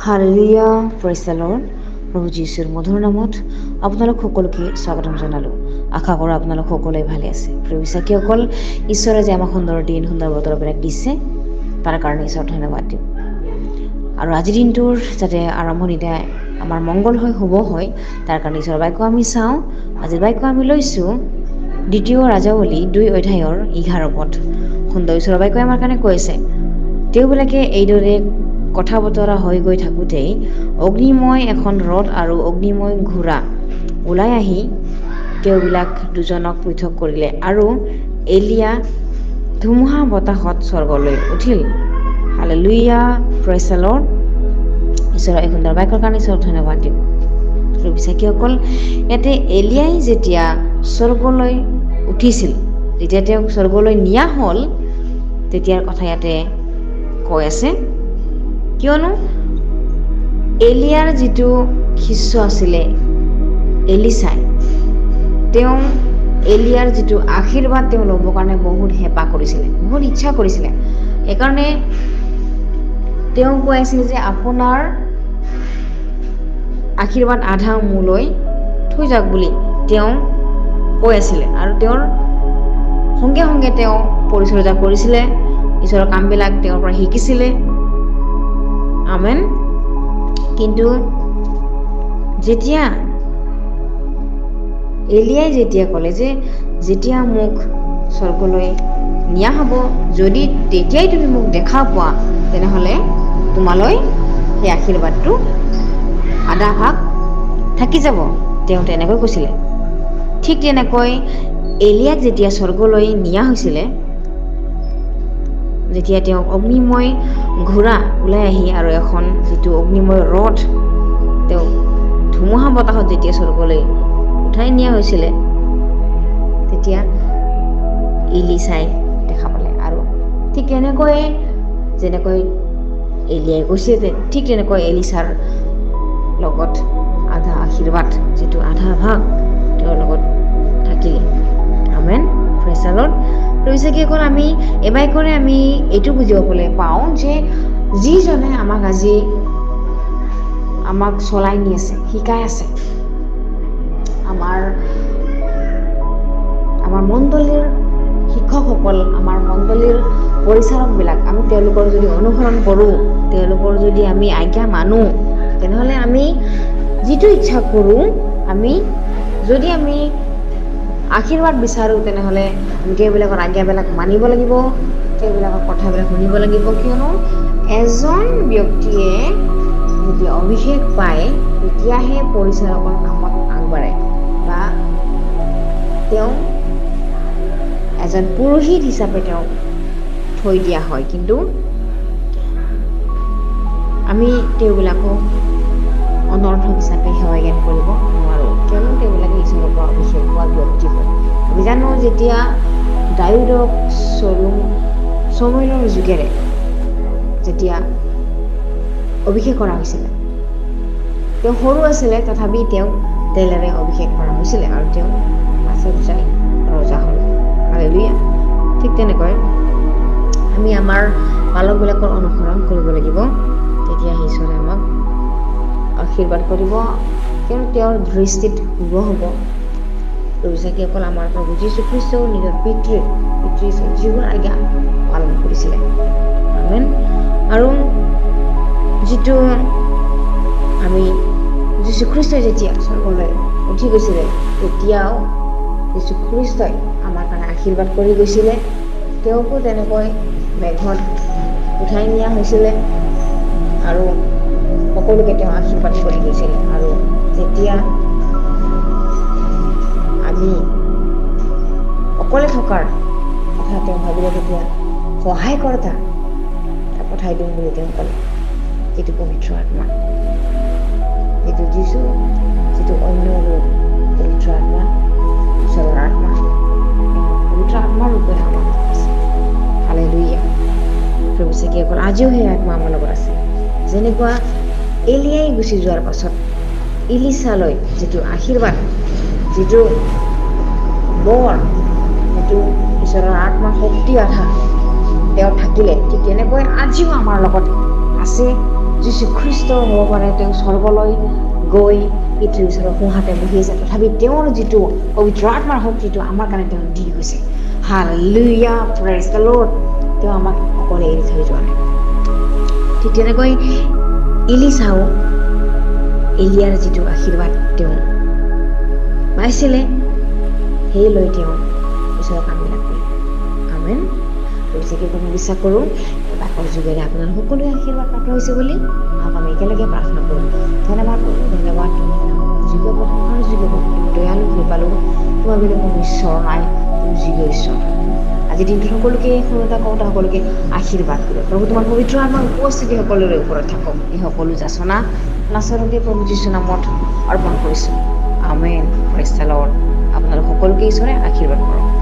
Hallelujah, praise the lord. প্ৰভু যীশুৰ মধুৰ নামত আপোনালোক সকলোকে স্বাগতম জনালোঁ। আশা কৰোঁ আপোনালোক সকলোৱে ভালে আছে। প্ৰিয় বিশ্বাসীসকল, ঈশ্বৰে যে আমাক সুন্দৰ দিন, সুন্দৰ বতৰবিলাক দিছে, তাৰ কাৰণে ঈশ্বৰ ধন্যবাদ দিওঁ। আৰু আজিৰ দিনটোৰ যাতে আৰম্ভণিতে আমাৰ মংগল হয়, শুভ হয়, তাৰ কাৰণে ঈশ্বৰৰ বাক্য আমি চাওঁ। আজিৰ বাক্য আমি লৈছোঁ ২ ৰাজাৱলী ২:11 পদ। সুন্দৰ ঈশ্বৰৰ বাক্যই আমাৰ কাৰণে কৈছে, তেওঁবিলাকে এইদৰে কথা বতৰা হৈ গৈ থাকোঁতেই অগ্নিময় এখন ৰথ আৰু অগ্নিময় ঘোঁৰা ওলাই আহি তেওঁবিলাক দুজনক পৃথক কৰিলে, আৰু এলিয়া ধুমুহা বতাহত স্বৰ্গলৈ উঠিল। Hallelujah, praise the lord. ঈশ্বৰৰ এই সুন্দৰ বাক্যৰ কাৰণে ঈশ্বৰক ধন্যবাদ দিওঁ। বিশ্বাসীসকল, ইয়াতে এলিয়াই যেতিয়া স্বৰ্গলৈ উঠিছিল, যেতিয়া তেওঁক স্বৰ্গলৈ নিয়া হ'ল, তেতিয়াৰ কথা ইয়াতে কৈ আছে। কিয়নো এলিয়াৰ যিটো শিষ্য আছিলে এলিছাই, তেওঁ এলিয়াৰ যিটো আশীৰ্বাদ তেওঁ ল'বৰ কাৰণে বহুত হেঁপাহ কৰিছিলে, বহুত ইচ্ছা কৰিছিলে। সেইকাৰণে তেওঁ কৈ আছিল যে আপোনাৰ আশীৰ্বাদ আধা মোলৈ থৈ যাওক বুলি তেওঁ কৈ আছিলে। আৰু তেওঁৰ সংগে সংগে তেওঁ পৰিচৰ্যা কৰিছিলে, ঈশ্বৰৰ কামবিলাক তেওঁৰ পৰা শিকিছিলে। আমেন। কিন্তু যেতিয়া এলিয়াই যেতিয়া ক'লে যে যেতিয়া মোক স্বৰ্গলৈ নিয়া হ'ব, যদি তেতিয়াই তুমি মোক দেখা পোৱা, তেনেহ'লে তোমালৈ সেই আশীৰ্বাদটো আধা ভাগ থাকি যাব, তেওঁ তেনেকৈ কৈছিলে। ঠিক তেনেকৈ এলিয়াক যেতিয়া স্বৰ্গলৈ নিয়া হৈছিলে, যেতিয়া তেওঁক অগ্নিময় ঘোঁৰা ওলাই আহি আৰু এখন যিটো অগ্নিময় ৰথ তেওঁ ধুমুহা বতাহত যেতিয়া স্বৰ্গলৈ উঠাই নিয়া হৈছিলে, তেতিয়া এলিছাই দেখা পালে। আৰু ঠিক তেনেকৈ যেনেকৈ এলিয়াই কৈছে, ঠিক তেনেকৈ এলিছাৰ লগত আধা আশীৰ্বাদ, যিটো আধা ভাগ তেওঁৰ লগত থাকিলে। আমেন, প্ৰেইজ দ্য লৰ্ড। প্ৰিয়সকল, আমি এবাৰ কৰি আমি এইটো বুজিবলৈ পাওঁ যে যিজনে আমাক চলাই নি আছে, শিকাই আছে, আমাৰ মণ্ডলীৰ শিক্ষকসকল, আমাৰ মণ্ডলীৰ পৰিচাৰকবিলাক, আমি তেওঁলোকৰ যদি অনুসৰণ কৰোঁ, তেওঁলোকৰ যদি আমি আজ্ঞা মানো, তেনেহ'লে আমি যিটো ইচ্ছা কৰোঁ, যদি আমি আশীৰ্বাদ বিচাৰোঁ, তেনেহ'লে আমি তেওঁবিলাকৰ আজ্ঞাবিলাক মানিব লাগিব, তেওঁবিলাকৰ কথাবিলাক শুনিব লাগিব। কিয়নো এজন ব্যক্তিয়ে যেতিয়া অভিষেক পায়, তেতিয়াহে পৰিচাৰকৰ কামত আগবাঢ়ে, বা তেওঁ এজন পুৰোহিত হিচাপে তেওঁক থৈ দিয়া হয়। কিন্তু আমি তেওঁবিলাকক অনৰ্থক হিচাপে সেৱা জ্ঞান কৰিব নোৱাৰোঁ, কিয়নো তেওঁবিলাকে ঈশ্বৰৰ পৰা অভিষেক পোৱা ব্যক্তি হয়। আমি জানো যেতিয়া দাউদক সমুৱেলৰ যোগেৰে যেতিয়া অভিষেক কৰা হৈছিলে, তেওঁ সৰু আছিলে, তথাপি তেওঁক তেলেৰে অভিষেক কৰা হৈছিলে, আৰু তেওঁ পাছত যাই ৰজা হ'ল। হালেলুয়া। ঠিক তেনেকৈ আমি আমাৰ পালকবিলাকৰ অনুসৰণ কৰিব লাগিব, তেতিয়া ঈশ্বৰে আমাক আশীৰ্বাদ কৰিব, কিয়নো তেওঁৰ দৃষ্টিত শুভ হ'ব। বিশ্বাসীসকল, আমাৰ প্ৰভু যীশু খ্ৰীষ্টও নিজৰ পিতৃ যিবোৰ আজ্ঞা পালন কৰিছিলে। আমেন। আৰু যিটো আমি যীশু খ্ৰীষ্টই যেতিয়া স্বৰ্গলৈ উঠি গৈছিলে, তেতিয়াও যীশু খ্ৰীষ্টই আমাৰ কাৰণে আশীৰ্বাদ কৰি গৈছিলে। তেওঁকো তেনেকৈ মেঘত উঠাই নিয়া হৈছিলে, আৰু সকলোকে তেওঁ আশীৰ্বাদ কৰি গৈছিলে। আৰু যেতিয়া আমি অকলে থকাৰ কথা তেওঁ ভাবিলে, তেতিয়া সহায়কৰ্তা পঠাই দিম বুলি তেওঁ ক'লে, যিটো পবিত্ৰ আত্মা, যিটো যীশু, যিটো অন্য ৰূপ, পবিত্ৰ আত্মা, ঈশ্বৰৰ আত্মা, পবিত্ৰ আত্মাৰ ৰূপে আমাৰ লগত আছে। হালেলুয়া। প্ৰভু, আজিও সেই আত্মা আমাৰ লগত আছে। যেনেকুৱা এলিয়াই গুচি যোৱাৰ পাছত এলিছালৈ যিটো আশীৰ্বাদ, যিটো বৰ, যিটো ঈশ্বৰৰ আত্মাৰ শক্তি আধা তেওঁ থাকিলে, ঠিক তেনেকৈ আজিও আমাৰ লগত আছে। যীশুখ্ৰীষ্ট হ'ব পাৰে তেওঁ স্বৰ্গলৈ গৈ পিতৃৰ ওচৰত সোঁহাতে বহি আছে, তথাপি তেওঁৰ যিটো পবিত্ৰ আত্মাৰ শক্তিটো আমাৰ কাৰণে তেওঁ দি গৈছে। Hallelujah, praise the lord. তেওঁ আমাক অকলে এৰি থৈ যোৱা নাই। ঠিক তেনেকৈ এলিছাও এলিয়াৰ যিটো আশীৰ্বাদ তেওঁ পাইছিলে, সেই লৈ তেওঁ ঈশ্বৰৰ কামবিলাক কৰিলে। আমেন। গতিকে আমি বিশ্বাস কৰোঁ বাকৰ যোগেৰে আপোনালোক সকলোৱে আশীৰ্বাদ প্ৰাপ্ত হৈছে বুলি। আহক আমি একেলগে প্ৰাৰ্থনা কৰোঁ। ধন্যবাদ কৰোঁ, ধন্যবাদ তুমি যোগ্য প্ৰশংসাৰ যোগ্য, তুমি দয়ালু কৃপালু, তোমাৰ বুলি কোনো ঈশ্বৰ নাই, তুমি যোগ্য ঈশ্বৰ। আজি দিনটোত সকলোকে সৰুতা কওঁতা সকলোকে আশীৰ্বাদ কৰোঁ। প্ৰভু তোমাৰ পবিত্ৰ আমাৰ উপস্থিতি সকলোৰে ওপৰত থাকক। এই সকলো যাচনা নাচৰতে প্ৰভু যীশু নামত অৰ্পণ কৰিছোঁ। আমেন। Praise the Lord. আপোনালোক সকলোকে ঈশ্বৰে আশীৰ্বাদ কৰক।